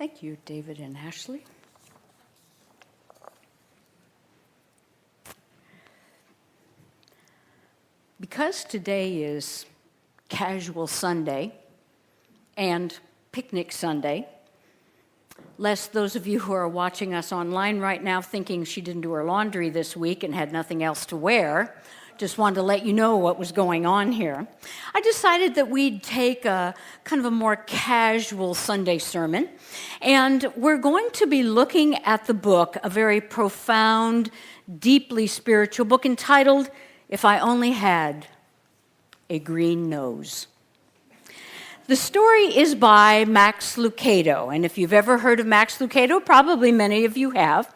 Thank you, David and Ashley. Because today is Casual Sunday and Picnic Sunday, lest those of you who are watching us online right now thinking she didn't do her laundry this week and had nothing else to wear, just wanted to let you know what was going on here. I decided that we'd take a kind of a more casual Sunday sermon, and we're going to be looking at the book, a very profound, deeply spiritual book entitled, If I Only Had a Green Nose. The story is by Max Lucado, and if you've ever heard of Max Lucado, probably many of you have.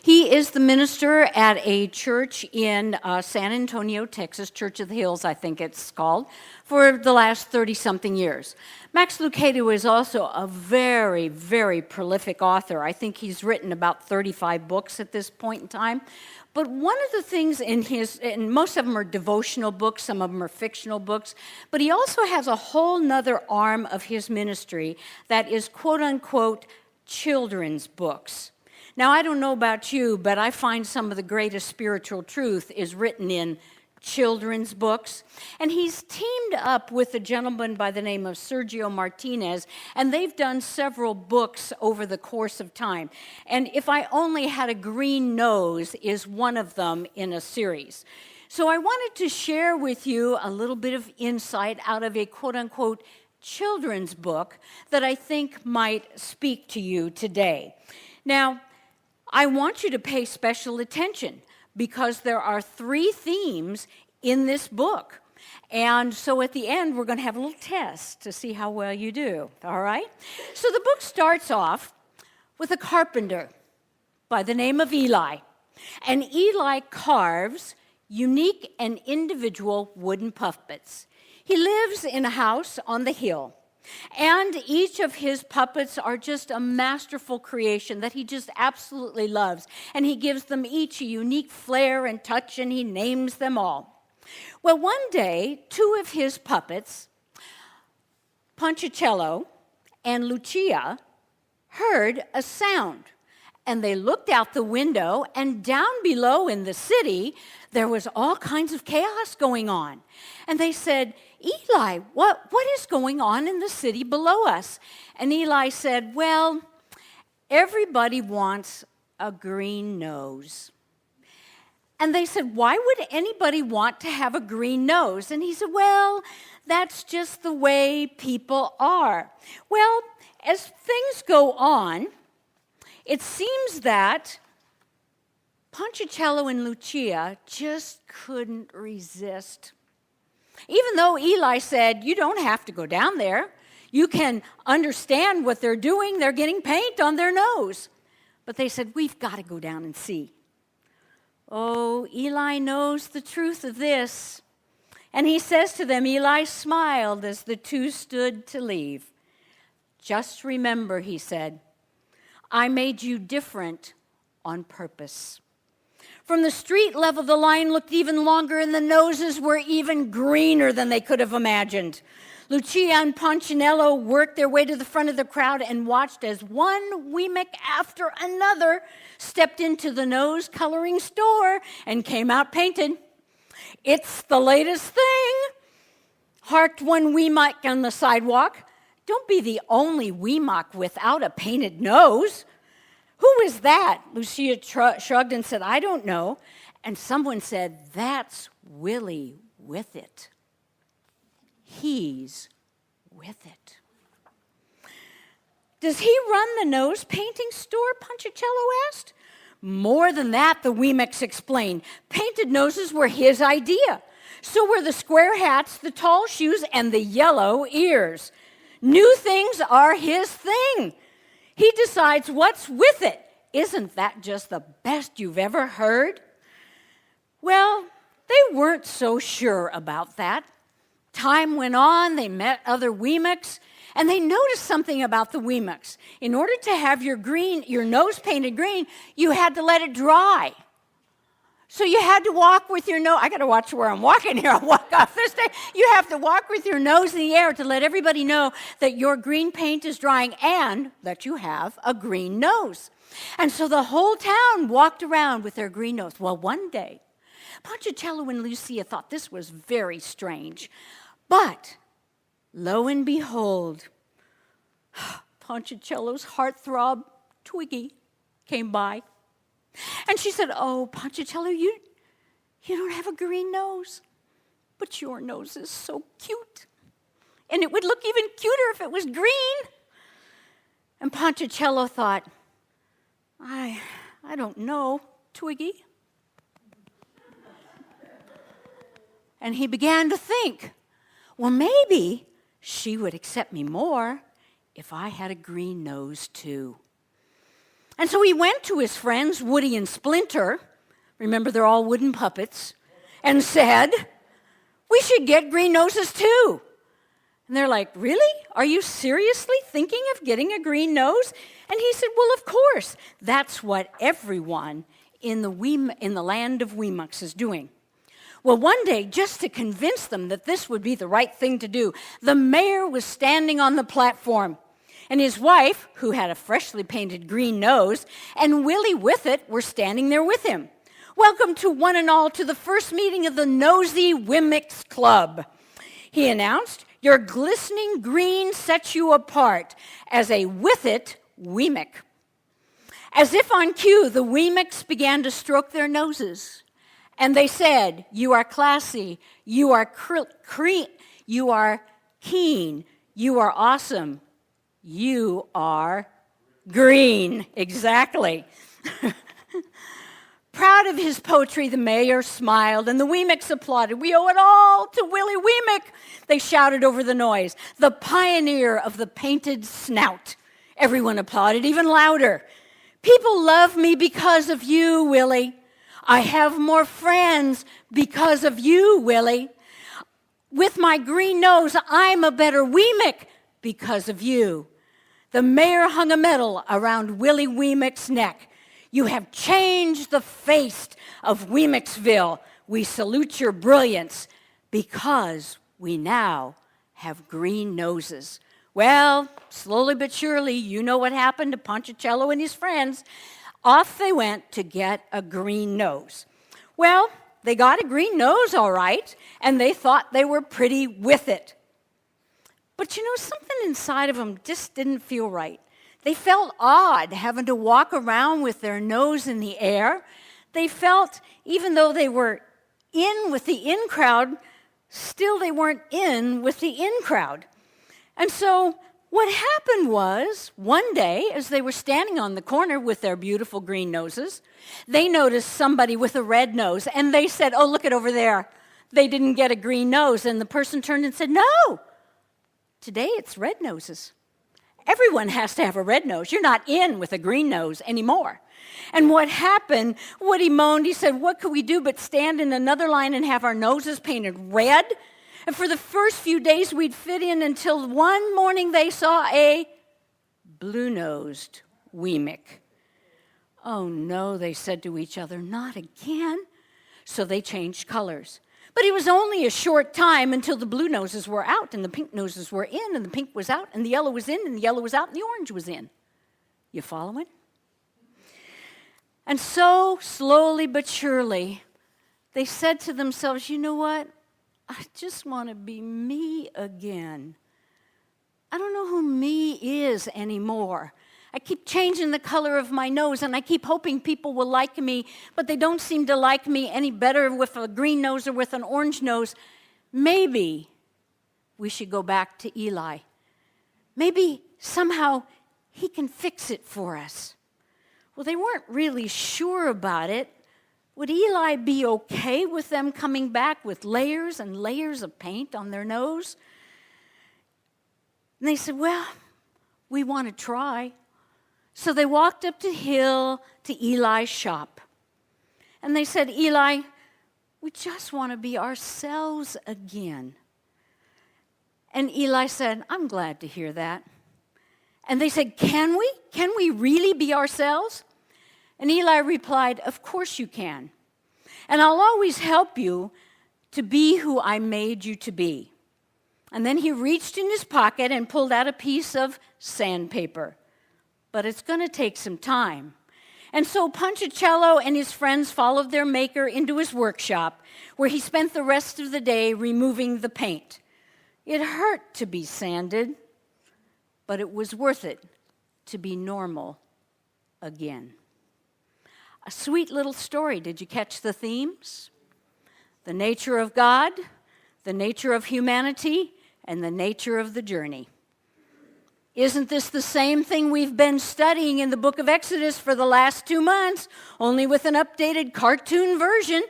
He is the minister at a church in San Antonio, Texas, Church of the Hills, I think it's called, for the last 30-something years. Max Lucado is also a very, very prolific author. I think he's written about 35 books at this point in time. But one of the things and most of them are devotional books, some of them are fictional books, but he also has a whole nother arm of his ministry that is quote-unquote children's books. Now, I don't know about you, but I find some of the greatest spiritual truth is written in children's books. And he's teamed up with a gentleman by the name of Sergio Martinez, and they've done several books over the course of time. And If I Only Had a Green Nose is one of them in a series. So I wanted to share with you a little bit of insight out of a quote-unquote children's book that I think might speak to you today. Now, I want you to pay special attention because there are 3 themes in this book. And so at the end, we're going to have a little test to see how well you do, all right? So the book starts off with a carpenter by the name of Eli. And Eli carves unique and individual wooden puppets. He lives in a house on the hill. And each of his puppets are just a masterful creation that he just absolutely loves. And he gives them each a unique flair and touch, and he names them all. Well, one day, 2 of his puppets, Ponchicello and Lucia, heard a sound. And they looked out the window, and down below in the city, there was all kinds of chaos going on. And they said, Eli, what is going on in the city below us? And Eli said, well, everybody wants a green nose. And they said, why would anybody want to have a green nose? And he said, well, that's just the way people are. Well, as things go on, it seems that Ponchicello and Lucia just couldn't resist. Even though Eli said, you don't have to go down there. You can understand what they're doing. They're getting paint on their nose. But they said, we've got to go down and see. Oh, Eli knows the truth of this. And he says to them, Eli smiled as the 2 stood to leave. Just remember, he said, I made you different on purpose. From the street level, the line looked even longer, and the noses were even greener than they could have imagined. Lucia and Ponchicello worked their way to the front of the crowd and watched as one Weemick after another stepped into the nose coloring store and came out painted. It's the latest thing, harked one Weemick on the sidewalk. Don't be the only Weemick without a painted nose. Who is that? Lucia shrugged and said, I don't know. And someone said, that's Willy Withit. He's Withit. Does he run the nose painting store? Ponchicello asked. More than that, the Weemicks explained. Painted noses were his idea. So were the square hats, the tall shoes, and the yellow ears. New things are his thing. He decides what's with it. Isn't that just the best you've ever heard? Well, they weren't so sure about that. Time went on, they met other Weemicks, and they noticed something about the Weemicks. In order to have your nose painted green, you had to let it dry. So you had to walk with your nose. I got to watch where I'm walking here. I'll walk off this day. You have to walk with your nose in the air to let everybody know that your green paint is drying and that you have a green nose. And so the whole town walked around with their green nose. Well, one day, Ponticello and Lucia thought this was very strange. But lo and behold, Ponticello's heartthrob, Twiggy, came by. And she said, "Oh, Ponticello, you don't have a green nose, but your nose is so cute. And it would look even cuter if it was green." And Ponticello thought, I don't know, Twiggy. And he began to think, well, maybe she would accept me more if I had a green nose too. And so he went to his friends, Woody and Splinter, remember they're all wooden puppets, and said, "We should get green noses too." And they're like, "Really? Are you seriously thinking of getting a green nose?" And he said, "Well, of course. That's what everyone in the land of Weemucks is doing." Well, one day, just to convince them that this would be the right thing to do, the mayor was standing on the platform. And his wife, who had a freshly painted green nose, and Willy Withit were standing there with him. "Welcome to one and all to the first meeting of the Nosy Weemucks Club," he announced. "Your glistening green sets you apart as a Withit Weemuck." As if on cue, the Weemucks began to stroke their noses. And they said, "You are classy, you are you are keen, you are awesome. You are green." Exactly. Proud of his poetry, the mayor smiled, and the Weemucks applauded. "We owe it all to Willy Weemuck," they shouted over the noise, "the pioneer of the painted snout." Everyone applauded even louder. "People love me because of you, Willy. I have more friends because of you, Willy. With my green nose, I'm a better Weemuck because of you." The mayor hung a medal around Willy Weemuck's neck. "You have changed the face of Weemucksville. We salute your brilliance because we now have green noses." Well, slowly but surely, you know what happened to Ponticello and his friends. Off they went to get a green nose. Well, they got a green nose, all right, and they thought they were pretty with it. But something inside of them just didn't feel right. They felt odd having to walk around with their nose in the air. They felt, even though they were in with the in crowd, still they weren't in with the in crowd. And so what happened was, one day, as they were standing on the corner with their beautiful green noses, they noticed somebody with a red nose, and they said, "Oh, look it over there. They didn't get a green nose." And the person turned and said, "No, today it's red noses. Everyone has to have a red nose. You're not in with a green nose anymore." And what happened, Woody moaned. He said, "What could we do but stand in another line and have our noses painted red?" And for the first few days, we'd fit in until one morning they saw a blue-nosed Weemuck. "Oh, no," they said to each other, "not again." So they changed colors. But it was only a short time until the blue noses were out and the pink noses were in, and the pink was out and the yellow was in, and the yellow was out and the orange was in. You following? And so, slowly but surely, they said to themselves, "You know what? I just want to be me again. I don't know who me is anymore. I keep changing the color of my nose, and I keep hoping people will like me, but they don't seem to like me any better with a green nose or with an orange nose. Maybe we should go back to Eli. Maybe somehow he can fix it for us." Well, they weren't really sure about it. Would Eli be okay with them coming back with layers and layers of paint on their nose? And they said, "Well, we want to try." So they walked up the hill to Eli's shop. And they said, "Eli, we just want to be ourselves again." And Eli said, "I'm glad to hear that." And they said, "Can we? Can we really be ourselves?" And Eli replied, "Of course you can." and I'll always help you to be who I made you to be. And then he reached in his pocket and pulled out a piece of sandpaper. But it's going to take some time. And so Ponchicello and his friends followed their maker into his workshop, where he spent the rest of the day removing the paint. It hurt to be sanded, but it was worth it to be normal again. A sweet little story. Did you catch the themes? The nature of God, the nature of humanity, and the nature of the journey. Isn't this the same thing we've been studying in the book of Exodus for the last 2 months, only with an updated cartoon version?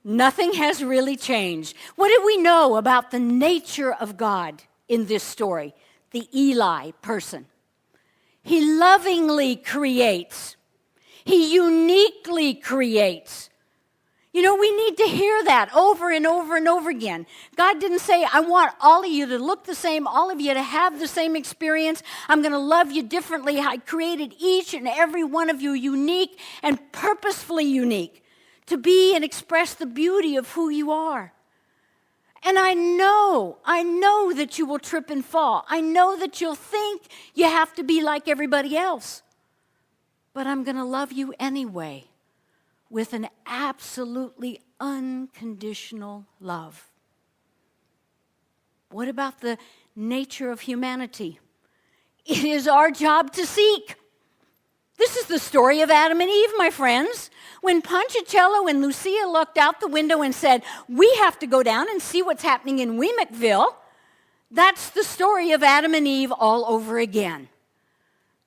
Nothing has really changed. What do we know about the nature of God in this story? The Eli person. He lovingly creates. He uniquely creates. You know, we need to hear that over and over and over again. God didn't say, I want all of you to look the same, all of you to have the same experience. I'm going to love you differently. I created each and every one of you unique and purposefully unique to be and express the beauty of who you are. And I know that you will trip and fall. I know that you'll think you have to be like everybody else. But I'm going to love you anyway, with an absolutely unconditional love. What about the nature of humanity? It is our job to seek. This is the story of Adam and Eve, my friends. When Ponchicello and Lucia looked out the window and said, we have to go down and see what's happening in Weemickville, that's the story of Adam and Eve all over again.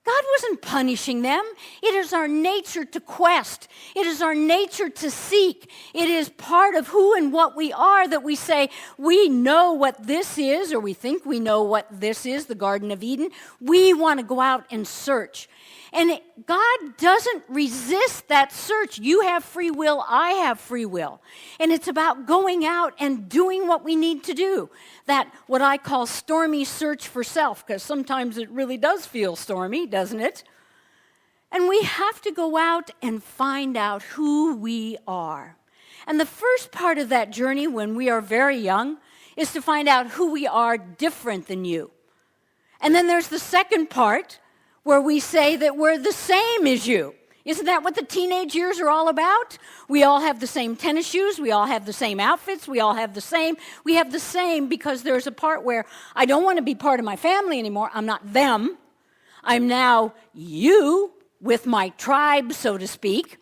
God wasn't punishing them. It is our nature to quest. It is our nature to seek. It is part of who and what we are that we say, we know what this is, or we think we know what this is, the Garden of Eden. We want to go out and search. And God doesn't resist that search. You have free will, I have free will. And it's about going out and doing what we need to do. That, what I call stormy search for self, because sometimes it really does feel stormy, doesn't it? And we have to go out and find out who we are. And the first part of that journey when we are very young is to find out who we are different than you. And then there's the second part, where we say that we're the same as you. Isn't that what the teenage years are all about? We all have the same tennis shoes. We all have the same outfits. We all have the same. We have the same because there's a part where I don't want to be part of my family anymore. I'm not them. I'm now you with my tribe, so to speak.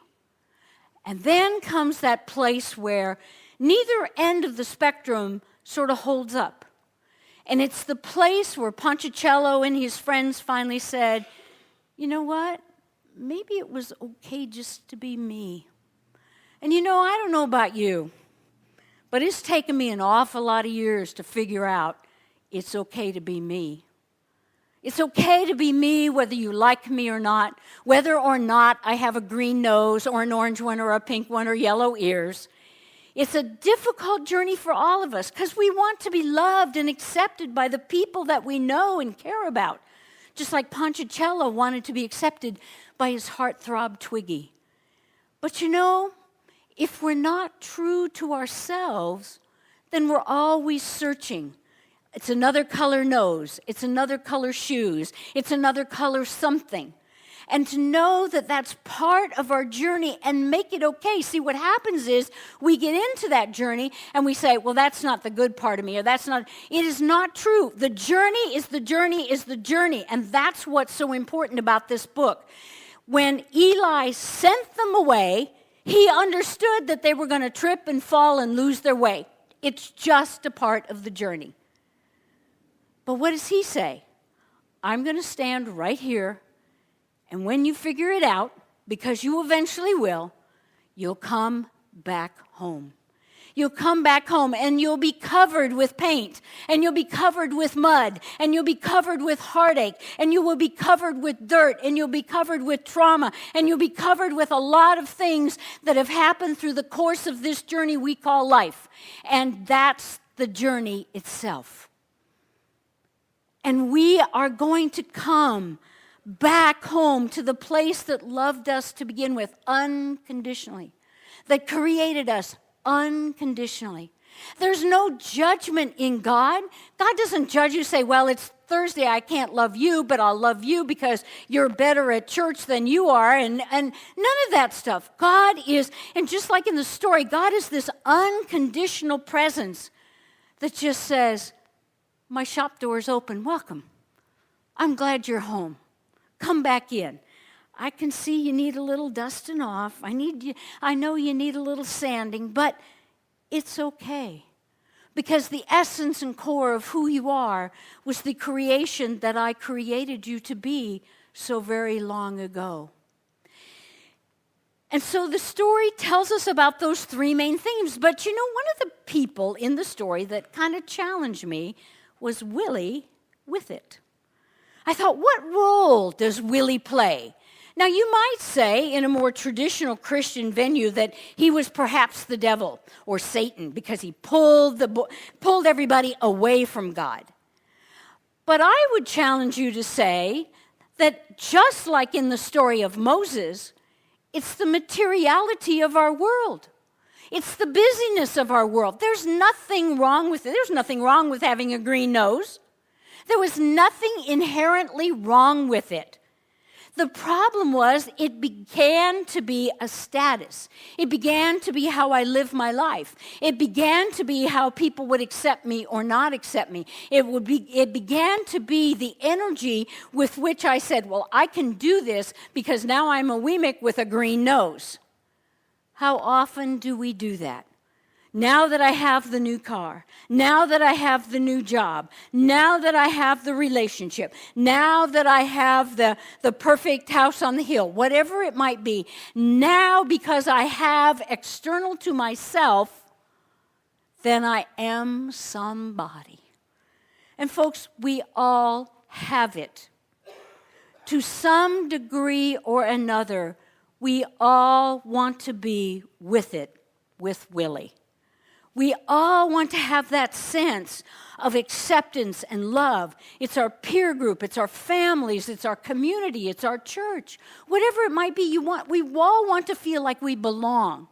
And then comes that place where neither end of the spectrum sort of holds up. And it's the place where Ponchicello and his friends finally said, you know what? Maybe it was okay just to be me. And you know, I don't know about you, but it's taken me an awful lot of years to figure out it's okay to be me. It's okay to be me whether you like me or not, whether or not I have a green nose or an orange one or a pink one or yellow ears. It's a difficult journey for all of us because we want to be loved and accepted by the people that we know and care about, just like Ponchicello wanted to be accepted by his heartthrob Twiggy. But you know, if we're not true to ourselves, then we're always searching. It's another color nose, it's another color shoes, it's another color something. And to know that that's part of our journey and make it okay. See, what happens is we get into that journey and we say, well, that's not the good part of me, or that's not. It is not true. The journey is the journey is the journey. And that's what's so important about this book. When Eli sent them away, he understood that they were going to trip and fall and lose their way. It's just a part of the journey. But what does he say? I'm going to stand right here. And when you figure it out, because you eventually will, you'll come back home. You'll come back home and you'll be covered with paint, and you'll be covered with mud, and you'll be covered with heartache, and you will be covered with dirt, and you'll be covered with trauma, and you'll be covered with a lot of things that have happened through the course of this journey we call life. And that's the journey itself. And we are going to come back home to the place that loved us to begin with unconditionally. that created us unconditionally. There's no judgment in God. God doesn't judge you, say, well, it's Thursday, I can't love you, but I'll love you because you're better at church than you are, and none of that stuff. God is, and just like in the story, God is this unconditional presence that just says, my shop door's open, welcome. I'm glad you're home. Come back in. I can see you need a little dusting off. I know you need a little sanding, but it's okay. Because the essence and core of who you are was the creation that I created you to be so very long ago. And so the story tells us about those three main themes. But you know, one of the people in the story that kind of challenged me was Willy Withit. I thought, what role does Willy play? Now, you might say in a more traditional Christian venue that he was perhaps the devil or Satan because he pulled everybody away from God. But I would challenge you to say that just like in the story of Moses, it's the materiality of our world. It's the busyness of our world. There's nothing wrong with it. There's nothing wrong with having a green nose. There was nothing inherently wrong with it. The problem was it began to be a status. It began to be how I live my life. It began to be how people would accept me or not accept me. It began to be the energy with which I said, well, I can do this because now I'm a Weemick with a green nose. How often do we do that? Now that I have the new car, now that I have the new job, now that I have the relationship, now that I have the perfect house on the hill, whatever it might be, now because I have external to myself, then I am somebody. And folks, we all have it. To some degree or another, we all want to be with it, with Willy. We all want to have that sense of acceptance and love. It's our peer group, it's our families, it's our community, it's our church. Whatever it might be, we all want to feel like we belong.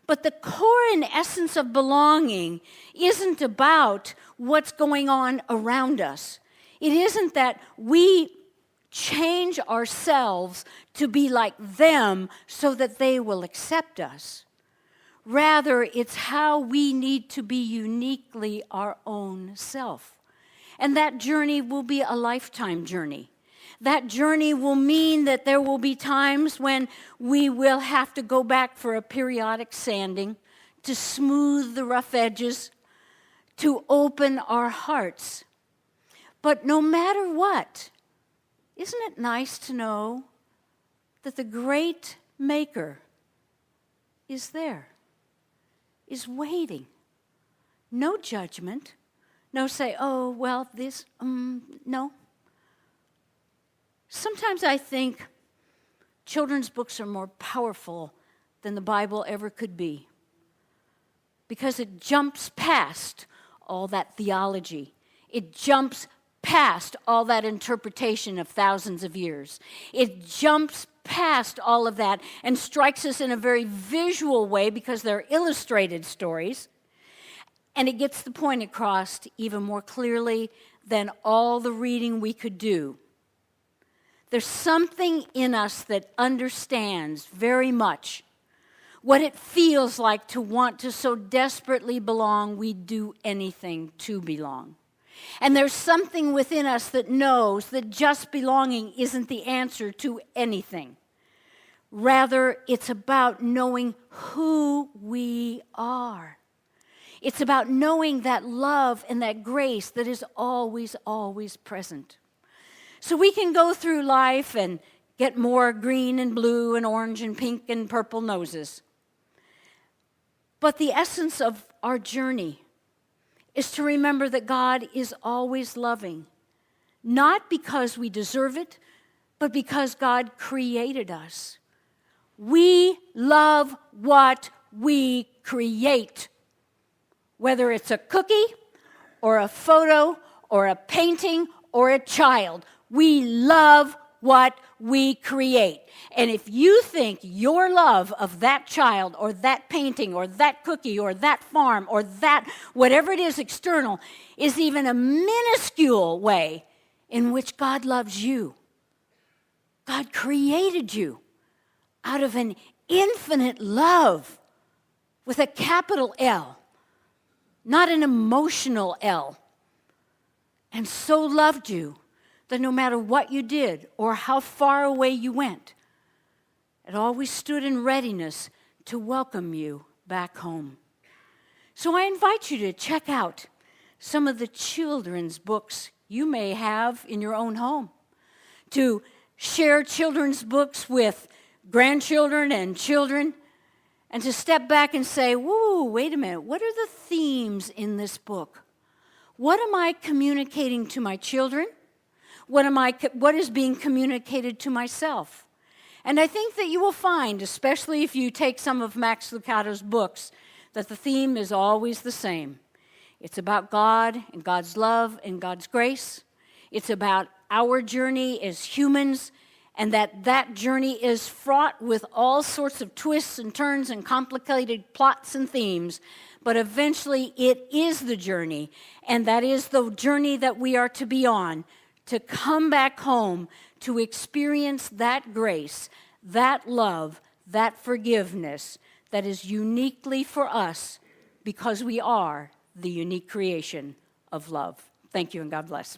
But the core and essence of belonging isn't about what's going on around us. It isn't that we change ourselves to be like them so that they will accept us. Rather, it's how we need to be uniquely our own self. And that journey will be a lifetime journey. That journey will mean that there will be times when we will have to go back for a periodic sanding to smooth the rough edges, to open our hearts. But no matter what, isn't it nice to know that the great Maker is there? Is waiting. No judgment. No say, oh, well, this, no. Sometimes I think children's books are more powerful than the Bible ever could be because it jumps past all that theology. It jumps past all that interpretation of thousands of years. It jumps past all of that and strikes us in a very visual way because they're illustrated stories. And it gets the point across even more clearly than all the reading we could do. There's something in us that understands very much what it feels like to want to so desperately belong, we'd do anything to belong. And there's something within us that knows that just belonging isn't the answer to anything. Rather, it's about knowing who we are. It's about knowing that love and that grace that is always, always present. So we can go through life and get more green and blue and orange and pink and purple noses. But the essence of our journey is to remember that God is always loving, not because we deserve it, but because God created us. We love what we create, whether it's a cookie or a photo or a painting or a child. We love what we create. And if you think your love of that child or that painting or that cookie or that farm or that whatever it is external is even a minuscule way in which God loves you, God created you out of an infinite love with a capital L, not an emotional L, and so loved you that no matter what you did or how far away you went, it always stood in readiness to welcome you back home. So I invite you to check out some of the children's books you may have in your own home, to share children's books with grandchildren and children, and to step back and say, whoa, wait a minute, what are the themes in this book? What am I communicating to my children? What is being communicated to myself? And I think that you will find, especially if you take some of Max Lucado's books, that the theme is always the same. It's about God and God's love and God's grace. It's about our journey as humans, and that journey is fraught with all sorts of twists and turns and complicated plots and themes. But eventually it is the journey, and that is the journey that we are to be on, to come back home, to experience that grace, that love, that forgiveness that is uniquely for us because we are the unique creation of love. Thank you and God bless.